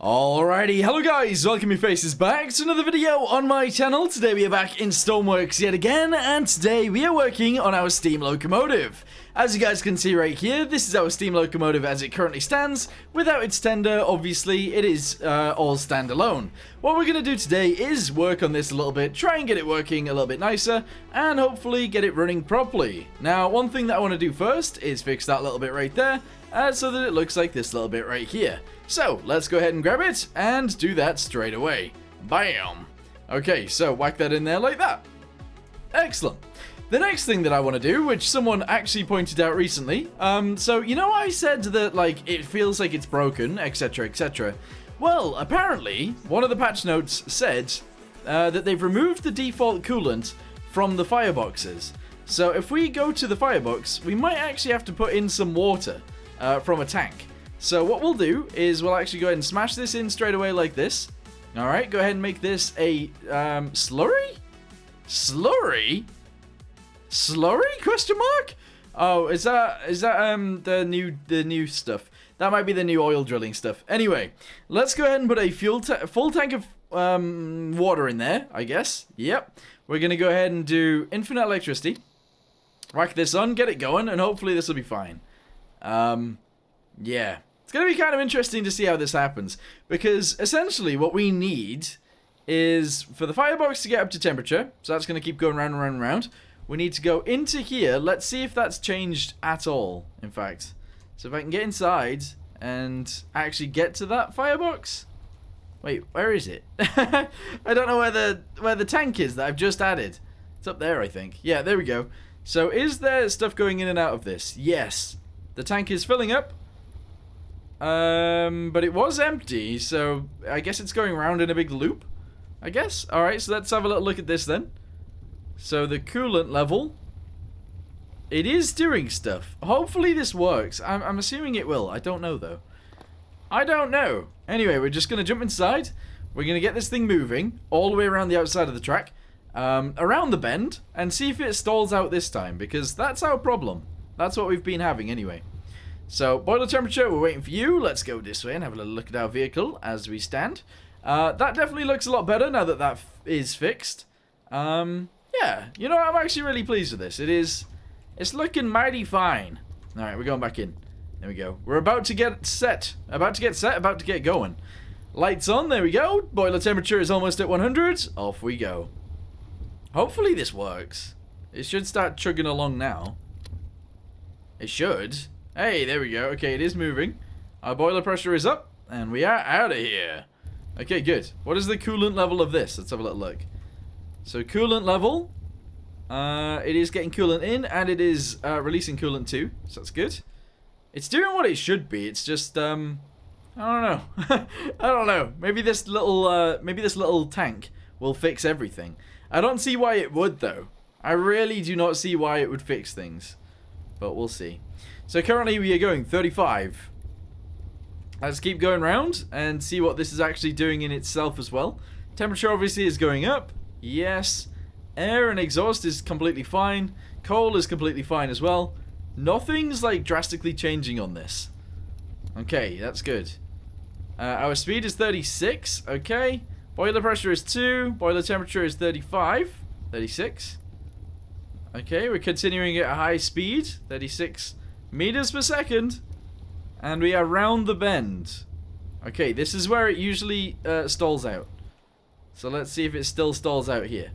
Alrighty, hello guys, welcome your faces back to another video on my channel. Today we are back in Stormworks yet again, and today we are working on our steam locomotive. As you guys can see right here, this is our steam locomotive as it currently stands. Without its tender, obviously, it is all standalone. What we're going to do today is work on this a little bit, try and get it working a little bit nicer, and hopefully get it running properly. Now, one thing that I want to do first is fix that little bit right there, so that it looks like this little bit right here. So, let's go ahead and grab it, and do that straight away. Bam! Okay, so whack that in there like that. Excellent. The next thing that I want to do, which someone actually pointed out recently, so you know I said that, like, it feels like it's broken, etc, etc. Well, apparently, one of the patch notes said that they've removed the default coolant from the fireboxes. So if we go to the firebox, we might actually have to put in some water from a tank. So what we'll do is we'll actually go ahead and smash this in straight away like this. Alright, go ahead and make this a slurry? Slurry? Slurry? Question mark? Oh, is that the new stuff? That might be the new oil drilling stuff. Anyway, let's go ahead and put a full tank of water in there, I guess. Yep. We're gonna go ahead and do infinite electricity. Whack this on, get it going, and hopefully this will be fine. Yeah. It's gonna be kind of interesting to see how this happens, because essentially what we need is for the firebox to get up to temperature. So that's gonna keep going round and round and round. We need to go into here. Let's see if that's changed at all, in fact. So if I can get inside and actually get to that firebox. Wait, where is it? I don't know where the tank is that I've just added. It's up there, I think. Yeah, there we go. So is there stuff going in and out of this? Yes. The tank is filling up. But it was empty, so I guess it's going around in a big loop, I guess. Alright, so let's have a little look at this then. So the coolant level, it is doing stuff. Hopefully this works. I'm assuming it will. I don't know though. I don't know. Anyway, we're just going to jump inside. We're going to get this thing moving all the way around the outside of the track, around the bend, and see if it stalls out this time, because that's our problem. That's what we've been having anyway. So, boiler temperature, we're waiting for you. Let's go this way and have a little look at our vehicle as we stand. That definitely looks a lot better now that that is fixed. Yeah, you know, I'm actually really pleased with this. It's looking mighty fine. Alright, we're going back in. There we go. We're about to get set. About to get going. Lights on, there we go. Boiler temperature is almost at 100. Off we go. Hopefully this works. It should start chugging along now. It should. Hey, there we go. Okay, it is moving. Our boiler pressure is up, and we are out of here. Okay, good. What is the coolant level of this? Let's have a little look. So, coolant level. It is getting coolant in, and it is releasing coolant too. So that's good. It's doing what it should be. It's just, I don't know. I don't know. Maybe this little tank will fix everything. I don't see why it would, though. I really do not see why it would fix things. But we'll see. So currently we are going 35. Let's keep going round and see what this is actually doing in itself as well. Temperature obviously is going up. Yes. Air and exhaust is completely fine. Coal is completely fine as well. Nothing's like drastically changing on this. Okay, that's good. Our speed is 36. Okay. Boiler pressure is 2. Boiler temperature is 35. 36. Okay, we're continuing at a high speed. 36 meters per second, and we are round the bend. Okay, this is where it usually stalls out. So let's see if it still stalls out here.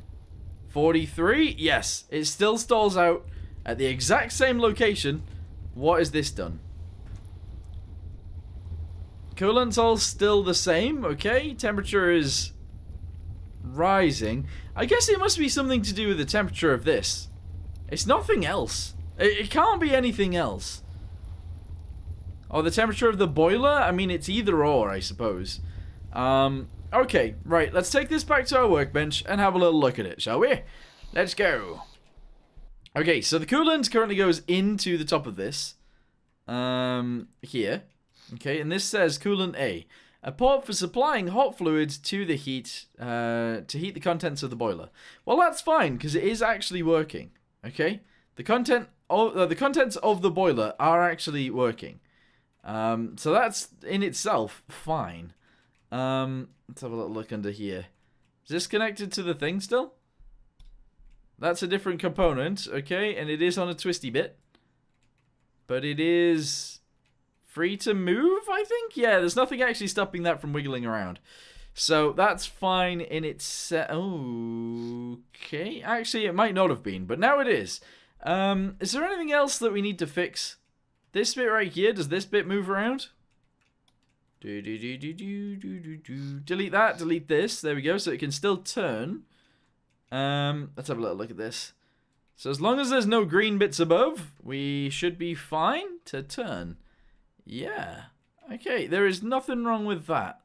43, yes, it still stalls out at the exact same location. What has this done? Coolant's all still the same. Okay, temperature is rising. I guess it must be something to do with the temperature of this. It's nothing else. It can't be anything else. Oh, the temperature of the boiler? I mean, it's either or, I suppose. Okay, right. Let's take this back to our workbench and have a little look at it, shall we? Let's go. Okay, so the coolant currently goes into the top of this. Here. Okay, and this says coolant A. A port for supplying hot fluids to the heat, to heat the contents of the boiler. Well, that's fine, because it is actually working. Okay? The contents of the boiler are actually working. So that's in itself fine. Let's have a little look under here. Is this connected to the thing still? That's a different component, okay, and it is on a twisty bit. But it is free to move, I think? Yeah, there's nothing actually stopping that from wiggling around. So that's fine in its... okay, actually it might not have been, but now it is. Is there anything else that we need to fix? This bit right here, does this bit move around? Delete that, delete this, there we go, so it can still turn. Let's have a little look at this. So as long as there's no green bits above, we should be fine to turn. Yeah. Okay, there is nothing wrong with that.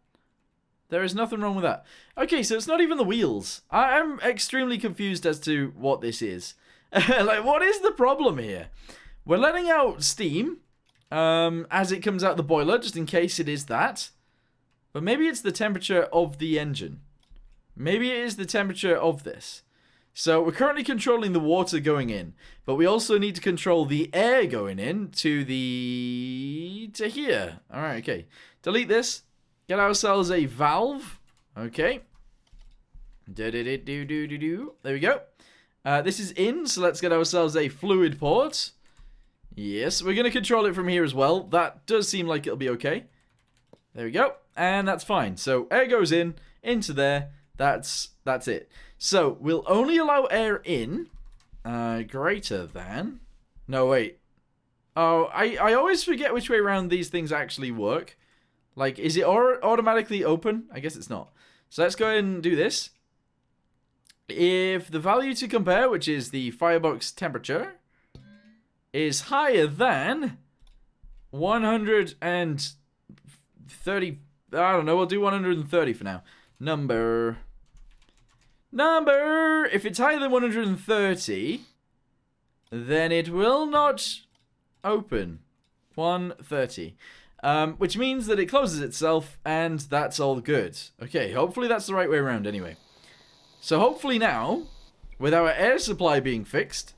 There is nothing wrong with that. Okay, so it's not even the wheels. I'm extremely confused as to what this is. Like, what is the problem here? We're letting out steam as it comes out the boiler, just in case it is that. But maybe it's the temperature of the engine. Maybe it is the temperature of this. So we're currently controlling the water going in, but we also need to control the air going in to here. All right, okay. Delete this. Get ourselves a valve. Okay. There we go. This is in, so let's get ourselves a fluid port. Yes, we're going to control it from here as well. That does seem like it'll be okay. There we go. And that's fine. So air goes in, into there. That's it. So we'll only allow air in greater than... No, wait. Oh, I always forget which way around these things actually work. Like, is it automatically open? I guess it's not. So let's go ahead and do this. If the value to compare, which is the firebox temperature, is higher than 130... I don't know, we'll do 130 for now. Number, if it's higher than 130, then it will not open. 130. Which means that it closes itself, and that's all good. Okay, hopefully that's the right way around anyway. So hopefully now, with our air supply being fixed,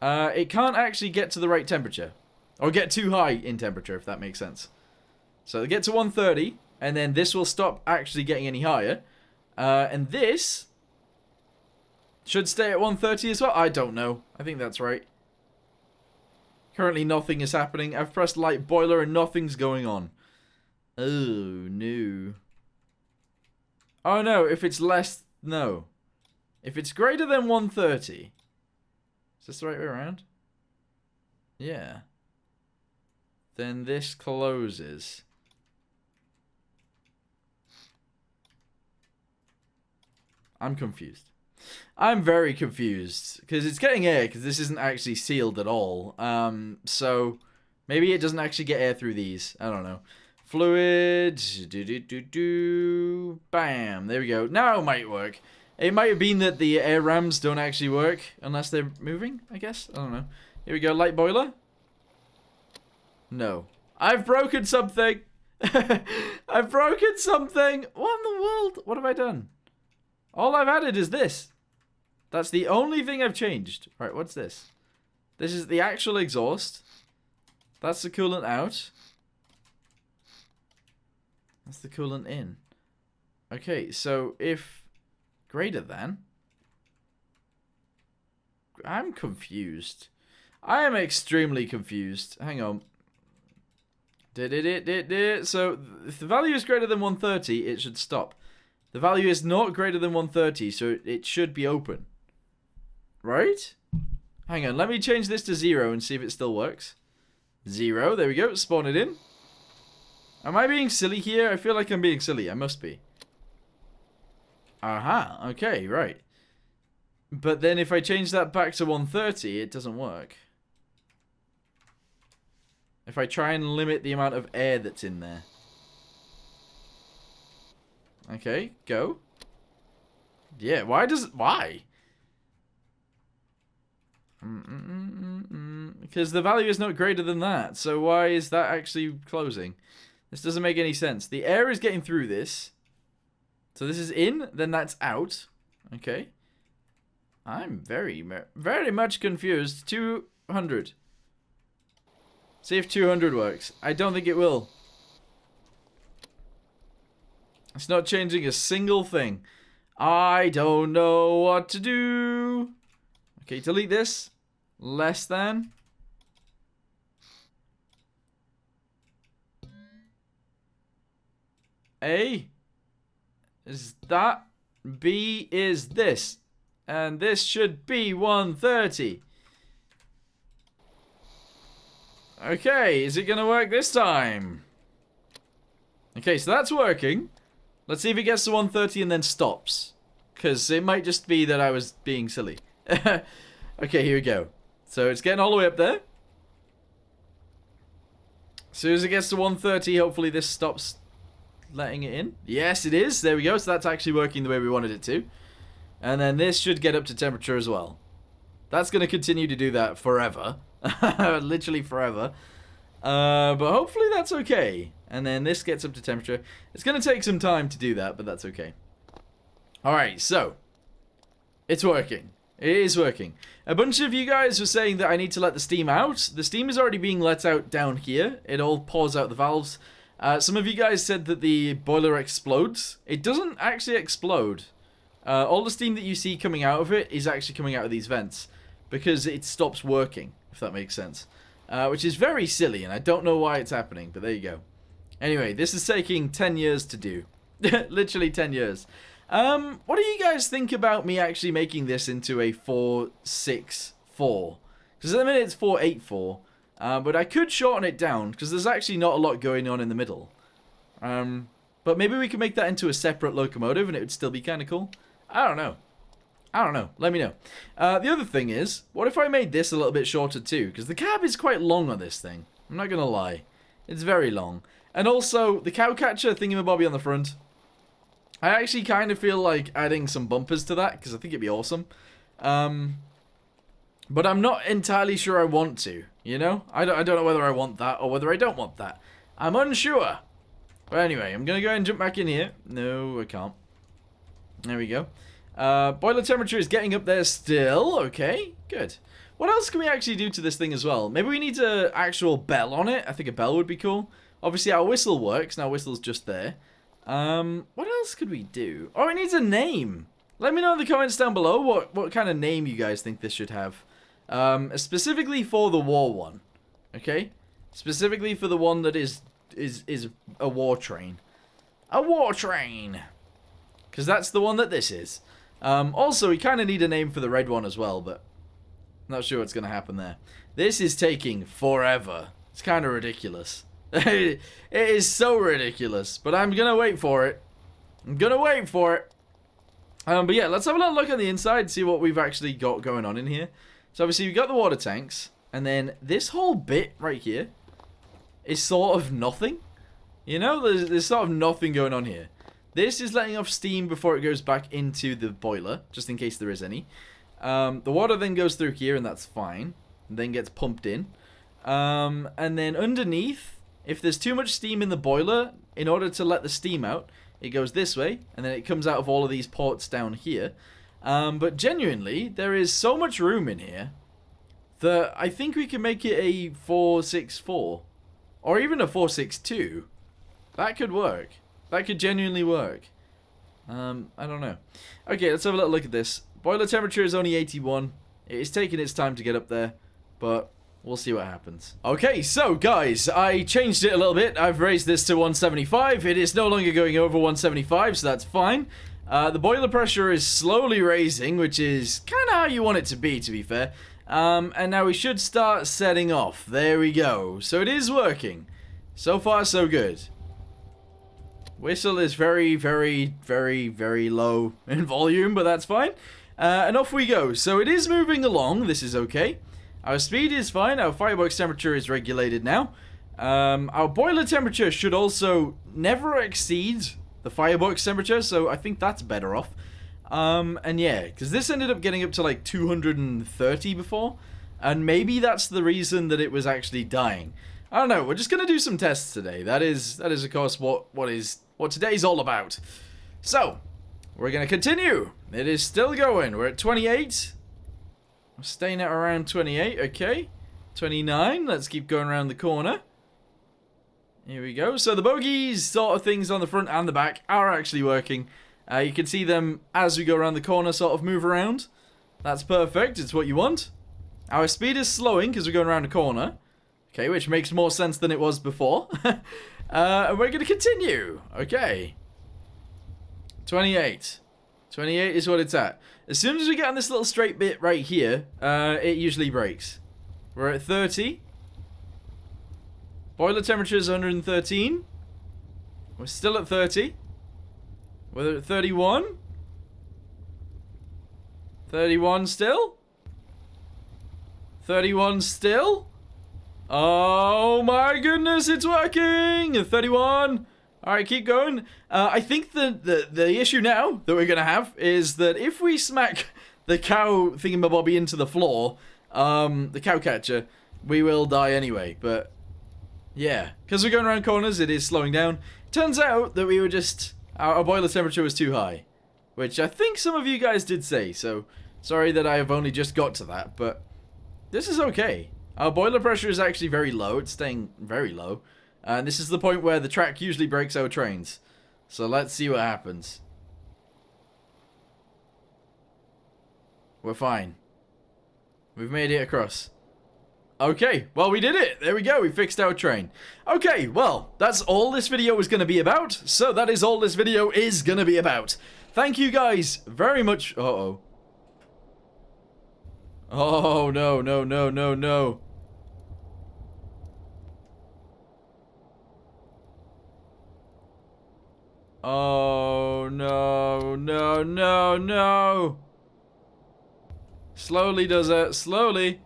it can't actually get to the right temperature. Or get too high in temperature, if that makes sense. So get to 130, and then this will stop actually getting any higher. And this should stay at 130 as well. I don't know. I think that's right. Currently nothing is happening. I've pressed light boiler and nothing's going on. Oh, no. Oh, no. If it's less... No. If it's greater than 130... Is this the right way around? Yeah. Then this closes. I'm confused. I'm very confused. Because it's getting air, because this isn't actually sealed at all. So, maybe it doesn't actually get air through these. I don't know. Fluid. Bam. There we go. Now it might work. It might have been that the air rams don't actually work unless they're moving, I guess. I don't know. Here we go. Light boiler. No. I've broken something. I've broken something. What in the world? What have I done? All I've added is this. That's the only thing I've changed. Right, what's this? This is the actual exhaust. That's the coolant out. That's the coolant in. Okay, so if greater than... I'm confused. I am extremely confused. Hang on. So, if the value is greater than 130, it should stop. The value is not greater than 130, so it should be open. Right? Hang on, let me change this to 0 and see if it still works. 0, there we go, spawn it in. Am I being silly here? I feel like I'm being silly, I must be. Aha, okay, right. But then if I change that back to 130, it doesn't work. If I try and limit the amount of air that's in there. Okay, go. Yeah, why? Because the value is not greater than that. So why is that actually closing? This doesn't make any sense. The air is getting through this. So this is in, then that's out. Okay. I'm very much confused. 200. See if 200 works. I don't think it will. It's not changing a single thing. I don't know what to do. Okay, delete this. Less than. A is that. B is this. And this should be 130. Okay, is it going to work this time? Okay, so that's working. Let's see if it gets to 130 and then stops. Because it might just be that I was being silly. Okay, here we go. So it's getting all the way up there. As soon as it gets to 130, hopefully this stops letting it in. Yes, it is. There we go. So that's actually working the way we wanted it to. And then this should get up to temperature as well. That's going to continue to do that forever. Literally forever. But hopefully that's okay. And then this gets up to temperature. It's going to take some time to do that, but that's okay. Alright, so. It's working. It is working. A bunch of you guys were saying that I need to let the steam out. The steam is already being let out down here. It all pours out the valves. Some of you guys said that the boiler explodes. It doesn't actually explode. All the steam that you see coming out of it is actually coming out of these vents. Because it stops working, if that makes sense. Which is very silly, and I don't know why it's happening, but there you go. Anyway, this is taking 10 years to do. Literally 10 years. What do you guys think about me actually making this into a 464? Because at the minute it's 484. But I could shorten it down, because there's actually not a lot going on in the middle. But maybe we could make that into a separate locomotive, and it would still be kind of cool. I don't know. Let me know. The other thing is, what if I made this a little bit shorter too? Because the cab is quite long on this thing. I'm not going to lie. It's very long. And also, the cowcatcher thingamabobby on the front. I actually kind of feel like adding some bumpers to that, because I think it'd be awesome. But I'm not entirely sure I want to, you know? I don't know whether I want that or whether I don't want that. I'm unsure. But anyway, I'm going to go ahead and jump back in here. No, I can't. There we go. Boiler temperature is getting up there still. Okay, good. What else can we actually do to this thing as well? Maybe we need an actual bell on it. I think a bell would be cool. Obviously, our whistle works. Now, whistle's just there. What else could we do? Oh, it needs a name. Let me know in the comments down below what kind of name you guys think this should have. Specifically for the war one. Okay? Specifically for the one that is a war train. A war train! Because that's the one that this is. Also, we kind of need a name for the red one as well, but not sure what's going to happen there. This is taking forever. It's kind of ridiculous. It is so ridiculous, but I'm going to wait for it. But yeah, let's have a little look on the inside, see what we've actually got going on in here. So obviously we've got the water tanks, and then this whole bit right here is sort of nothing. You know, there's sort of nothing going on here. This is letting off steam before it goes back into the boiler, just in case there is any. The water then goes through here, and that's fine. And then gets pumped in. And then underneath, if there's too much steam in the boiler, in order to let the steam out, it goes this way, and then it comes out of all of these ports down here. But genuinely, there is so much room in here that I think we can make it a 464. Or even a 462. That could work. That could genuinely work. I don't know. Okay, let's have a little look at this. Boiler temperature is only 81. It is taking its time to get up there, but we'll see what happens. Okay, so guys, I changed it a little bit. I've raised this to 175. It is no longer going over 175, so that's fine. The boiler pressure is slowly raising, which is kind of how you want it to be fair. And now we should start setting off. There we go. So it is working. So far, so good. Whistle is very, very, very, very low in volume, but that's fine. And off we go. So it is moving along. This is okay. Our speed is fine. Our firebox temperature is regulated now. Our boiler temperature should also never exceed the firebox temperature, so I think that's better off. And yeah, because this ended up getting up to like 230 before, and maybe that's the reason that it was actually dying. I don't know. We're just gonna do some tests today. That is of course what today's all about. So we're gonna continue. It is still going. We're at 28. I'm staying at around 28. Okay, 29. Let's keep going around the corner. Here we go. So the bogies sort of things on the front and the back are actually working. You can see them as we go around the corner sort of move around. That's perfect. It's what you want. Our speed is slowing because we're going around a corner. Okay, which makes more sense than it was before. And we're going to continue. Okay. 28. 28 is what it's at. As soon as we get on this little straight bit right here, it usually breaks. We're at 30. Boiler temperature is 113. We're still at 30. We're at 31. 31 still. 31 still. Oh my goodness, it's working! 31. Alright, keep going. I think the issue now that we're going to have is that if we smack the cow thingamabobby into the floor, the cow catcher, we will die anyway. But, yeah. Because we're going around corners, it is slowing down. Turns out that we were just... Our boiler temperature was too high. Which I think some of you guys did say, so sorry that I have only just got to that, but this is okay. Our boiler pressure is actually very low. It's staying very low. And this is the point where the track usually breaks our trains. So let's see what happens. We're fine. We've made it across. Okay, well we did it. There we go, we fixed our train. Okay, well, that's all this video was going to be about. So that is all this video is going to be about. Thank you guys very much. Uh-oh. Oh, no, no, no, no, no. Oh, no, no, no, no. Slowly does it, slowly.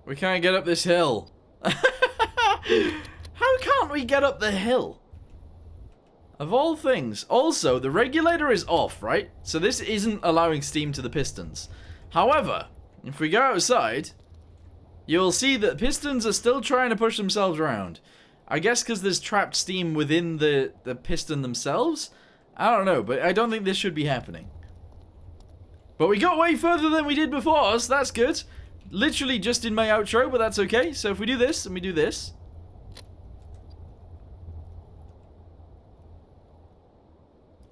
We can't get up this hill. How can't we get up the hill? Of all things. Also, the regulator is off, right? So this isn't allowing steam to the pistons. However, if we go outside, you'll see that pistons are still trying to push themselves around. I guess because there's trapped steam within the piston themselves? I don't know, but I don't think this should be happening. But we got way further than we did before, so that's good. Literally just in my outro, but that's okay. So if we do this, and we do this...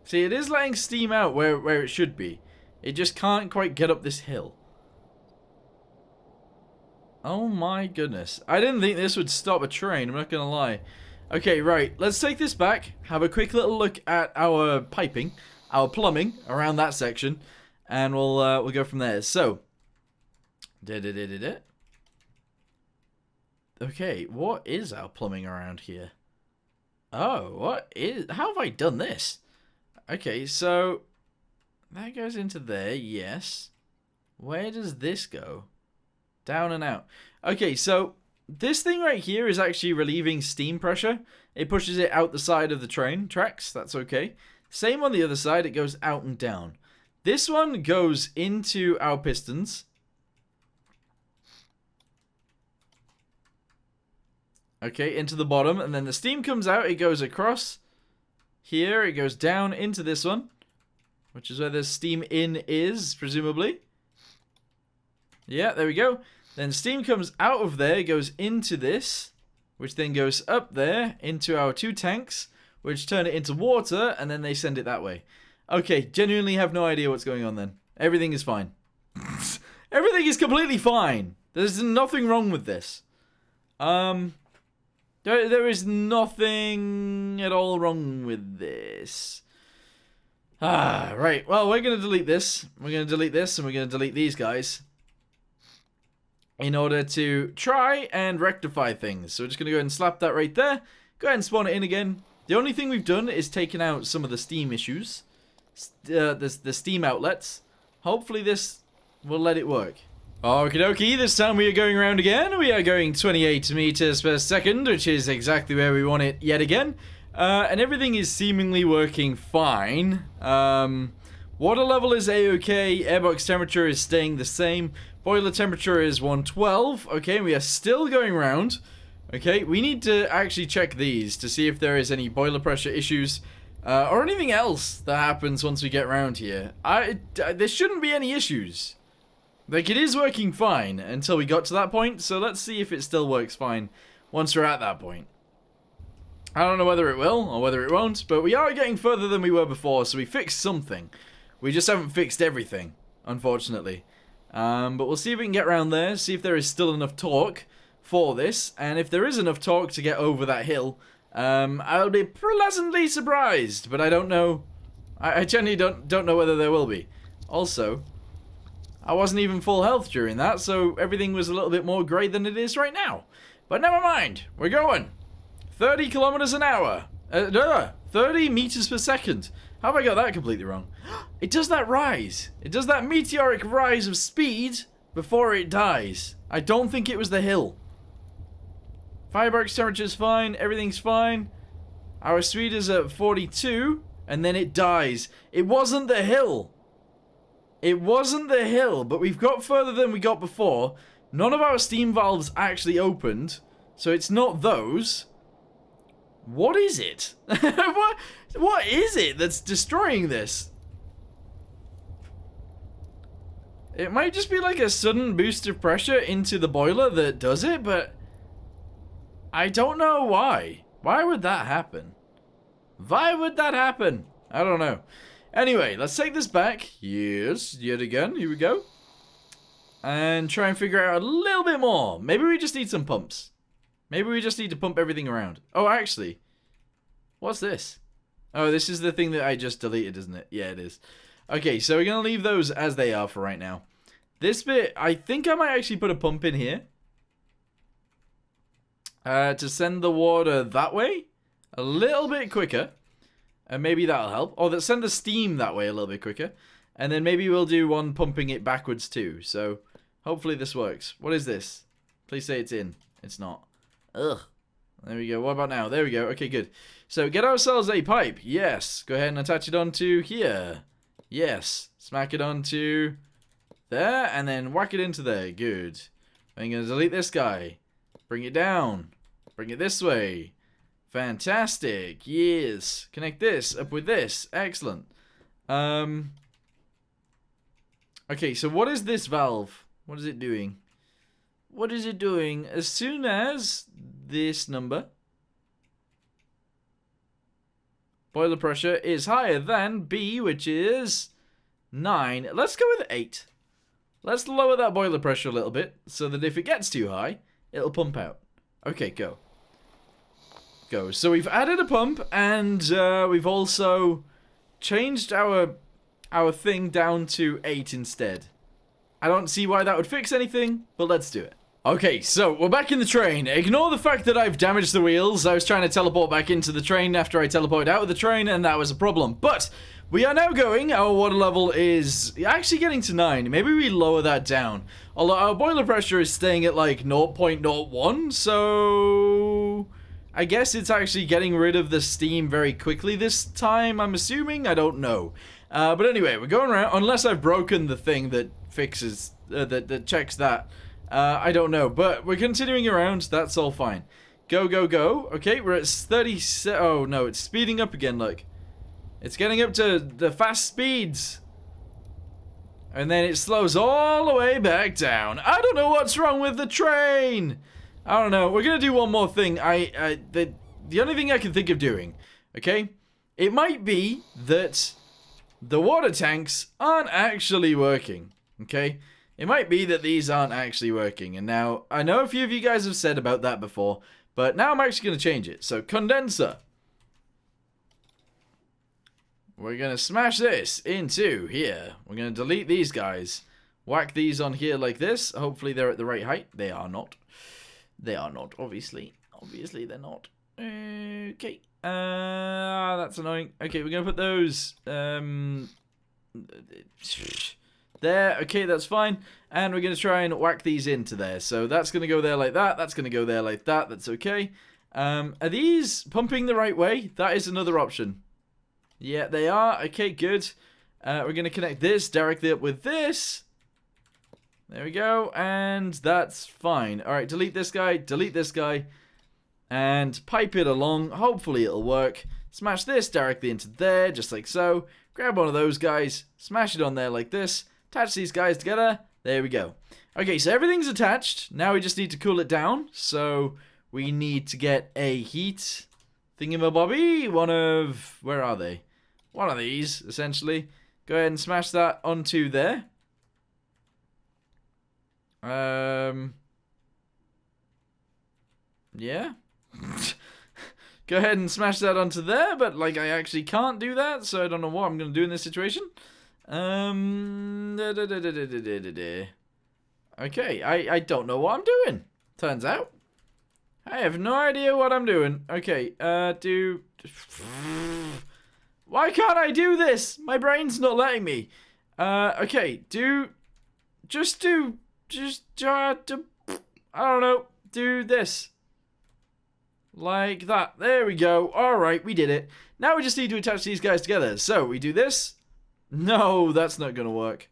See, it is letting steam out where it should be. It just can't quite get up this hill. Oh my goodness. I didn't think this would stop a train, I'm not gonna lie. Okay, right. Let's take this back. Have a quick little look at our piping. Our plumbing around that section. And we'll go from there. So. Okay, what is our plumbing around here? Oh, what is... How have I done this? Okay, so that goes into there, yes. Where does this go? Down and out. Okay, so this thing right here is actually relieving steam pressure. It pushes it out the side of the train tracks, that's okay. Same on the other side, it goes out and down. This one goes into our pistons. Okay, into the bottom, and then the steam comes out, it goes across. Here, it goes down into this one, which is where the steam in is, presumably. Yeah, there we go. Then steam comes out of there, goes into this, which then goes up there into our two tanks, which turn it into water, and then they send it that way. Okay, genuinely have no idea what's going on then. Everything is fine. Everything is completely fine. There's nothing wrong with this. There is nothing at all wrong with this. Right. Well, we're going to delete this. We're going to delete this, and we're going to delete these guys. In order to try and rectify things. So we're just going to go ahead and slap that right there. Go ahead and spawn it in again. The only thing we've done is taken out some of the steam issues. The steam outlets. Hopefully this will let it work. Okie dokie, this time we are going around again. We are going 28 meters per second, which is exactly where we want it yet again. And everything is seemingly working fine. Water level is a-okay, airbox temperature is staying the same, boiler temperature is 112. Okay, we are still going round. Okay, we need to actually check these to see if there is any boiler pressure issues. Or anything else that happens once we get around here. There shouldn't be any issues. Like, it is working fine until we got to that point, so let's see if it still works fine once we're at that point. I don't know whether it will or whether it won't, but we are getting further than we were before, so we fixed something. We just haven't fixed everything, unfortunately. But we'll see if we can get around there, see if there is still enough torque for this, and if there is enough torque to get over that hill, I'll be pleasantly surprised, but I don't know. I genuinely don't know whether there will be. Also, I wasn't even full health during that, so everything was a little bit more grey than it is right now. But never mind, we're going. 30 kilometers an hour. 30 meters per second. How have I got that completely wrong? It does that rise. It does that meteoric rise of speed before it dies. I don't think it was the hill. Fireworks temperature's fine. Everything's fine. Our speed is at 42. And then it dies. It wasn't the hill. It wasn't the hill. But we've got further than we got before. None of our steam valves actually opened. So it's not those. What is it? What is it that's destroying this? It might just be like a sudden boost of pressure into the boiler that does it, but I don't know why. Why would that happen? Why would that happen? I don't know. Anyway, let's take this back. Yes, yet again. Here we go. And try and figure out a little bit more. Maybe we just need some pumps. Maybe we just need to pump everything around. Oh, actually. What's this? Oh, this is the thing that I just deleted, isn't it? Yeah, it is. Okay, so we're going to leave those as they are for right now. This bit, I think I might actually put a pump in here. To send the water that way. A little bit quicker. And maybe that'll help. Or send the steam that way a little bit quicker. And then maybe we'll do one pumping it backwards too. So, hopefully this works. What is this? Please say it's in. It's not. Ugh. There we go. What about now? There we go. Okay, good. So, get ourselves a pipe. Yes. Go ahead and attach it onto here. Yes. Smack it onto there. And then whack it into there. Good. I'm going to delete this guy. Bring it down. Bring it this way. Fantastic. Yes. Connect this up with this. Excellent. Okay, so what is this valve? What is it doing? What is it doing? As soon as this number, boiler pressure, is higher than B, which is 9. Let's go with 8. Let's lower that boiler pressure a little bit, so that if it gets too high, it'll pump out. Okay, go. Go. So we've added a pump, and we've also changed our thing down to 8 instead. I don't see why that would fix anything, but let's do it. Okay, so we're back in the train. Ignore the fact that I've damaged the wheels. I was trying to teleport back into the train after I teleported out of the train, and that was a problem. But we are now going. Our water level is actually getting to 9. Maybe we lower that down. Although our boiler pressure is staying at like 0.01, so I guess it's actually getting rid of the steam very quickly this time, I'm assuming. I don't know. But anyway, we're going around, unless I've broken the thing that fixes, that checks that. I don't know, but we're continuing around. That's all fine. Go, go, go. Okay, we're at 30. Oh, no, it's speeding up again, look. It's getting up to the fast speeds. And then it slows all the way back down. I don't know what's wrong with the train. I don't know. We're going to do one more thing. The only thing I can think of doing, okay? It might be that the water tanks aren't actually working, okay? It might be that these aren't actually working, and now, I know a few of you guys have said about that before, but now I'm actually going to change it. So, condenser. We're going to smash this into here. We're going to delete these guys. Whack these on here like this. Hopefully they're at the right height. They are not. They are not, obviously. Obviously they're not. Okay. That's annoying. Okay, we're going to put those, there. Okay, that's fine. And we're going to try and whack these into there. So that's going to go there like that. That's going to go there like that. That's okay. Are these pumping the right way? That is another option. Yeah, they are. Okay, good. We're going to connect this directly up with this. There we go. And that's fine. All right, delete this guy. Delete this guy. And pipe it along. Hopefully it'll work. Smash this directly into there, just like so. Grab one of those guys. Smash it on there like this. Attach these guys together. There we go. Okay, so everything's attached. Now we just need to cool it down. So we need to get a heat thingamabobby. Where are they? One of these, essentially. Go ahead and smash that onto there. Yeah. Go ahead and smash that onto there, but like I actually can't do that, so I don't know what I'm gonna do in this situation. Okay, I don't know what I'm doing. Turns out, I have no idea what I'm doing. Okay, why can't I do this? My brain's not letting me. Okay, just I don't know, do this. Like that. There we go. Alright, we did it. Now we just need to attach these guys together. So, we do this. No, that's not gonna work.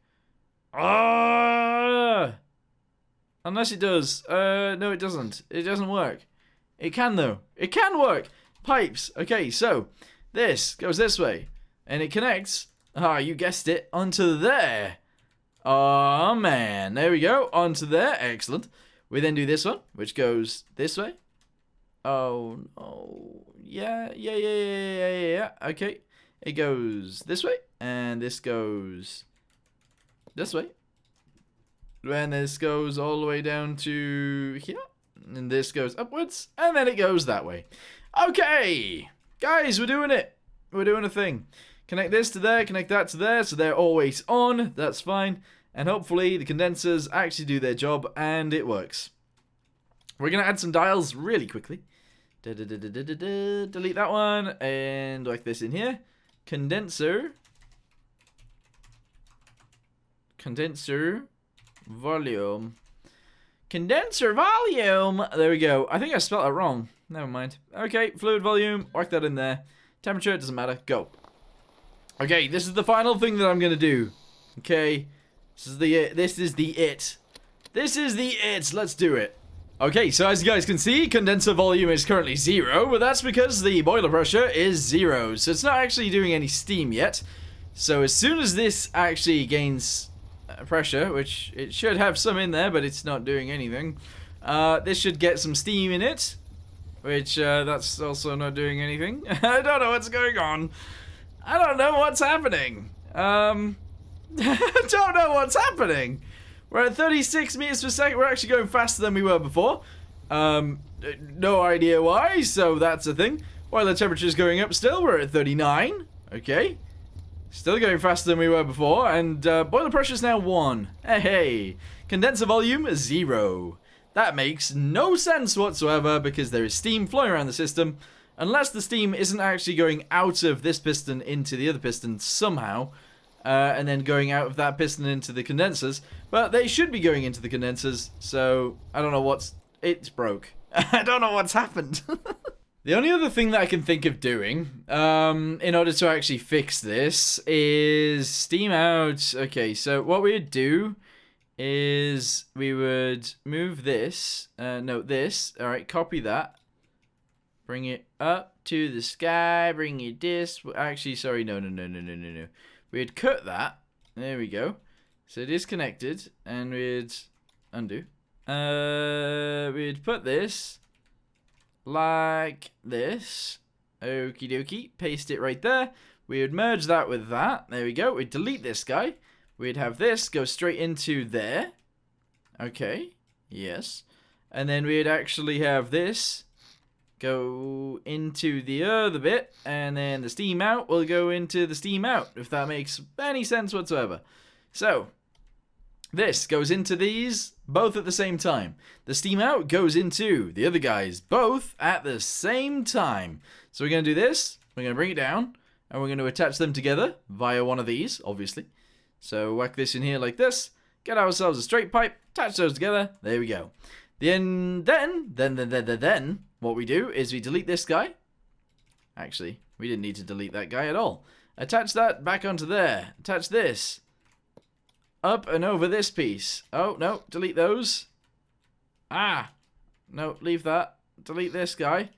Unless it does. No, it doesn't. It doesn't work. It can, though. It can work. Pipes. Okay, so, this goes this way. And it connects, you guessed it, onto there. Oh, man. There we go. Onto there. Excellent. We then do this one, which goes this way. Oh, no. Yeah. Okay. It goes this way, and this goes this way. And this goes all the way down to here. And this goes upwards, and then it goes that way. Okay. Guys, we're doing it. We're doing a thing. Connect this to there, connect that to there, so they're always on. That's fine. And hopefully the condensers actually do their job, and it works. We're going to add some dials really quickly. Delete that one, and like this in here. Condenser volume. Condenser volume. There we go. I think I spelled it wrong. Never mind. Okay, fluid volume. Work that in there. Temperature, doesn't matter. Go. Okay, this is the final thing that I'm gonna do. Okay, this is the it. This is the it. Let's do it. Okay, so as you guys can see, condenser volume is currently 0, but that's because the boiler pressure is 0, so it's not actually doing any steam yet. So as soon as this actually gains pressure, which it should have some in there, but it's not doing anything, this should get some steam in it, which that's also not doing anything. I don't know what's going on. I don't know what's happening. I don't know what's happening. We're at 36 meters per second. We're actually going faster than we were before. No idea why, so that's a thing. While the temperature is going up still, we're at 39. Okay. Still going faster than we were before, and boiler pressure is now 1. Hey. Condenser volume, 0. That makes no sense whatsoever because there is steam flowing around the system, unless the steam isn't actually going out of this piston into the other piston somehow. And then going out of that piston into the condensers. But they should be going into the condensers, so I don't know it's broke. I don't know what's happened. The only other thing that I can think of doing, in order to actually fix this, is steam out. Okay, so what we would do is we would move this, this, alright, copy that. Bring it up to the sky, bring it this, actually, sorry, no. We'd cut that. There we go. So it is connected, and we'd undo. We'd put this like this. Okie dokie. Paste it right there. We would merge that with that. There we go. We'd delete this guy. We'd have this go straight into there. Okay. Yes. And then we'd actually have this go into the other bit, and then the steam out will go into the steam out, if that makes any sense whatsoever. So, this goes into these both at the same time. The steam out goes into the other guys both at the same time. So we're going to do this, we're going to bring it down, and we're going to attach them together via one of these, obviously. So whack this in here like this, get ourselves a straight pipe, attach those together, there we go. Then, what we do is we delete this guy. Actually, we didn't need to delete that guy at all. Attach that back onto there. Attach this. Up and over this piece. Oh, no, delete those. No, leave that. Delete this guy.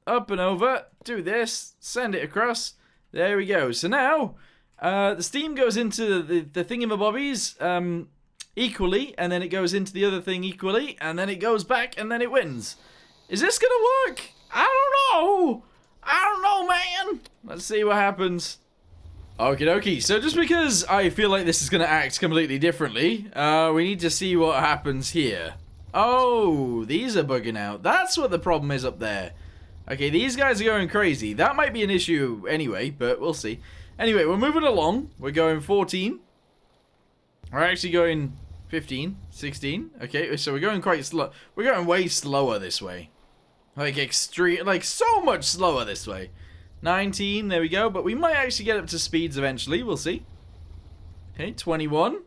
Up and over. Do this. Send it across. There we go. So now, the steam goes into the thingamabobbies equally, and then it goes into the other thing equally, and then it goes back, and then it wins. Is this gonna work? I don't know. I don't know, man. Let's see what happens. Okie dokie. So just because I feel like this is gonna act completely differently, we need to see what happens here. Oh, these are bugging out. That's what the problem is up there. Okay, these guys are going crazy. That might be an issue anyway, but we'll see. Anyway, we're moving along. We're going 14. We're actually going 15, 16. Okay, so we're going quite slow. We're going way slower this way. Like extreme, like so much slower this way. 19, there we go. But we might actually get up to speeds eventually. We'll see. Okay, 21.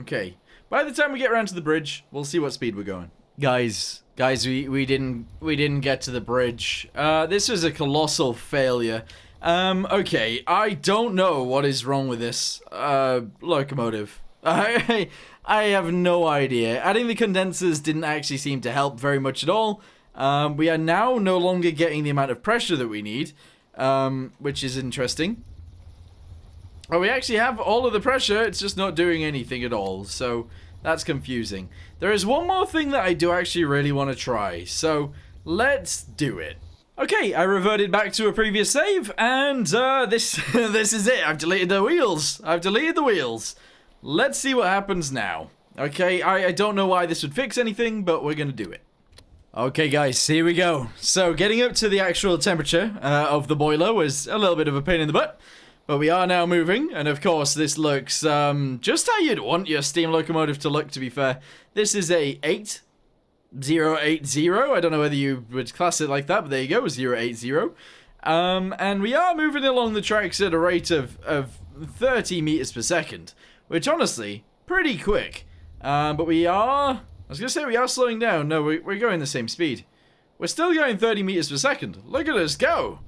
Okay. By the time we get around to the bridge, we'll see what speed we're going. Guys, we didn't get to the bridge. This was a colossal failure. Okay, I don't know what is wrong with this locomotive. I have no idea. Adding the condensers didn't actually seem to help very much at all. We are now no longer getting the amount of pressure that we need, which is interesting. Oh, we actually have all of the pressure, it's just not doing anything at all, so that's confusing. There is one more thing that I do actually really want to try, so let's do it. Okay, I reverted back to a previous save, and this is it. I've deleted the wheels. Let's see what happens now. Okay, I don't know why this would fix anything, but we're gonna do it. Okay guys, here we go. So getting up to the actual temperature of the boiler was a little bit of a pain in the butt. But we are now moving, and of course this looks just how you'd want your steam locomotive to look, to be fair. This is a 8080. I don't know whether you would class it like that, but there you go, 080. And we are moving along the tracks at a rate of 30 meters per second, which honestly, pretty quick. But we are, I was going to say we are slowing down. No, we're going the same speed. We're still going 30 meters per second. Look at us go.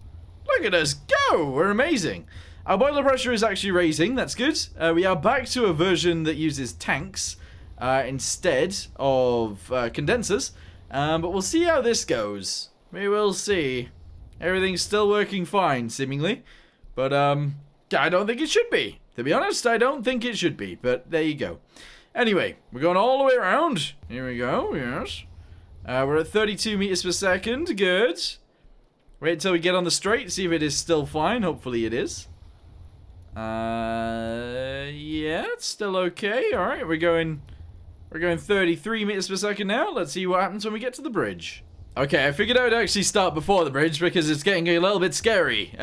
Look at us go. We're amazing. Our boiler pressure is actually raising, that's good. We are back to a version that uses tanks instead of condensers. But we'll see how this goes. We will see. Everything's still working fine, seemingly. But I don't think it should be. To be honest, I don't think it should be. But there you go. Anyway, we're going all the way around. Here we go, yes. We're at 32 meters per second, good. Wait until we get on the straight, see if it is still fine. Hopefully it is. Yeah, it's still okay. Alright, we're going 33 meters per second now. Let's see what happens when we get to the bridge. Okay, I figured I would actually start before the bridge because it's getting a little bit scary.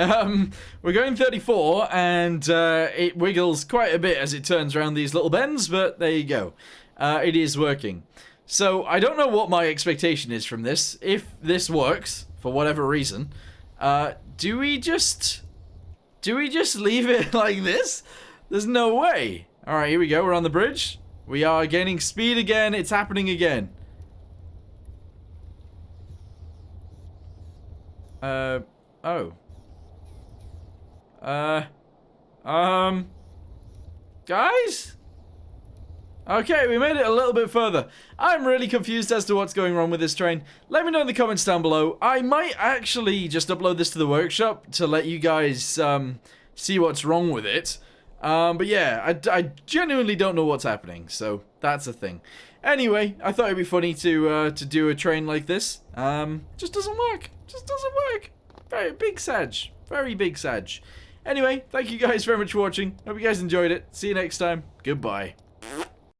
We're going 34 and it wiggles quite a bit as it turns around these little bends, but there you go. It is working. So, I don't know what my expectation is from this. If this works, for whatever reason, do we just leave it like this? There's no way. Alright, here we go. We're on the bridge. We are gaining speed again. It's happening again. Oh. Guys? Okay, we made it a little bit further. I'm really confused as to what's going wrong with this train. Let me know in the comments down below. I might actually just upload this to the workshop to let you guys see what's wrong with it. But yeah, I genuinely don't know what's happening, so that's a thing. Anyway, I thought it'd be funny to do a train like this. Just doesn't work. Just doesn't work. Very big sag. Very big sag. Anyway, thank you guys very much for watching. Hope you guys enjoyed it. See you next time. Goodbye.